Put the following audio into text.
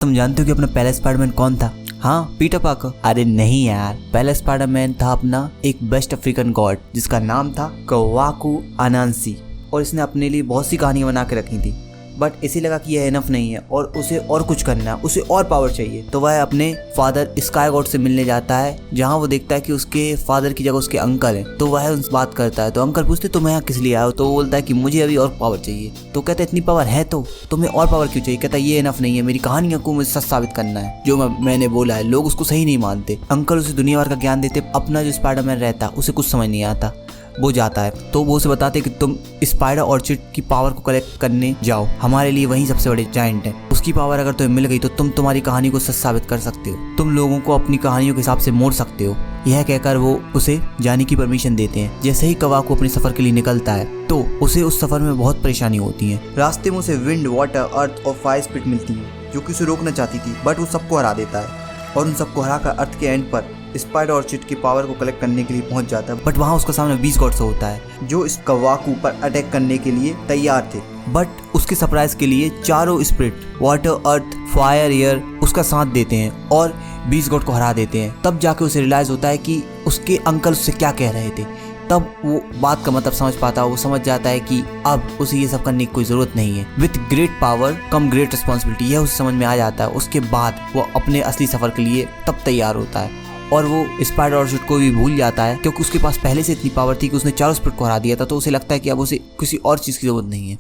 तुम जानते हो कि अपना पहला स्पाइडरमैन कौन था? हाँ, पीटर पार्कर। अरे नहीं यार, पहला स्पाइडरमैन था अपना एक वेस्ट अफ्रीकन गॉड जिसका नाम था कवाकू अनांसी, और इसने अपने लिए बहुत सी कहानियां बना के रखी थी। बट इसे लगा कि यह इनफ नहीं है और उसे और कुछ करना है, उसे और पावर चाहिए। तो वह अपने फादर स्काई गॉड से मिलने जाता है, जहाँ वो देखता है कि उसके फादर की जगह उसके अंकल हैं। तो वह उनसे बात करता है। तो अंकल पूछते तुम यहाँ किस लिए आए हो? तो वो बोलता है कि मुझे अभी और पावर चाहिए। तो कहता है इतनी पावर है तो तुम्हें और पावर क्यों चाहिए? कहता है ये इनफ नहीं है, मेरी कहानियों को मुझे सच साबित करना है। जो मैंने बोला है, लोग उसको सही नहीं मानते। अंकल उसे दुनिया भर का ज्ञान देते। अपना जो स्पाइडरमैन रहता है उसे कुछ समझ नहीं आता। वो जाता है तो वो उसे बताते कि तुम स्पाइडर ऑर्चिड की पावर को कलेक्ट करने जाओ, हमारे लिए वही सबसे बड़े जायंट है। उसकी पावर अगर तुम्हें मिल गई तो तुम तुम्हारी कहानी को सच साबित कर सकते हो, तुम लोगों को अपनी कहानियों के हिसाब से मोड़ सकते हो। यह कहकर वो उसे जाने की परमिशन देते हैं। जैसे ही कवाकू अपने सफर के लिए निकलता है तो उसे उस सफर में बहुत परेशानी होती है। रास्ते में उसे विंड, वाटर, अर्थ और फायर स्पिरिट मिलती है जो कि उसे रोकना चाहती थी, बट वो सबको हरा देता है और उन सबको हराकर अर्थ के एंड पर स्पाइडर ऑर्चिड की पावर को कलेक्ट करने के लिए पहुंच जाता है। बट वहां उसका सामने 20 गॉड्स होता है जो इस कवाकू पर अटैक करने के लिए तैयार थे। बट उसके सरप्राइज के लिए चारों स्पिरिट वाटर, अर्थ, फायर, एयर उसका साथ देते हैं और 20 गॉड को हरा देते हैं। तब जाके उसे रियलाइज होता है कि उसके अंकल उससे क्या कह रहे थे। तब वो बात का मतलब समझ पाता है। वो समझ जाता है कि अब उसे ये सब करने की कोई जरूरत नहीं है। With great power come great responsibility, यह उसे समझ में आ जाता है। उसके बाद वो अपने असली सफर के लिए तब तैयार होता है और वो स्पाइडर ऑर्चिड को भी भूल जाता है क्योंकि उसके पास पहले से इतनी पावर थी कि उसने चारों स्पिरिट को हरा दिया था। तो उसे लगता है कि अब उसे किसी और चीज़ की जरूरत नहीं है।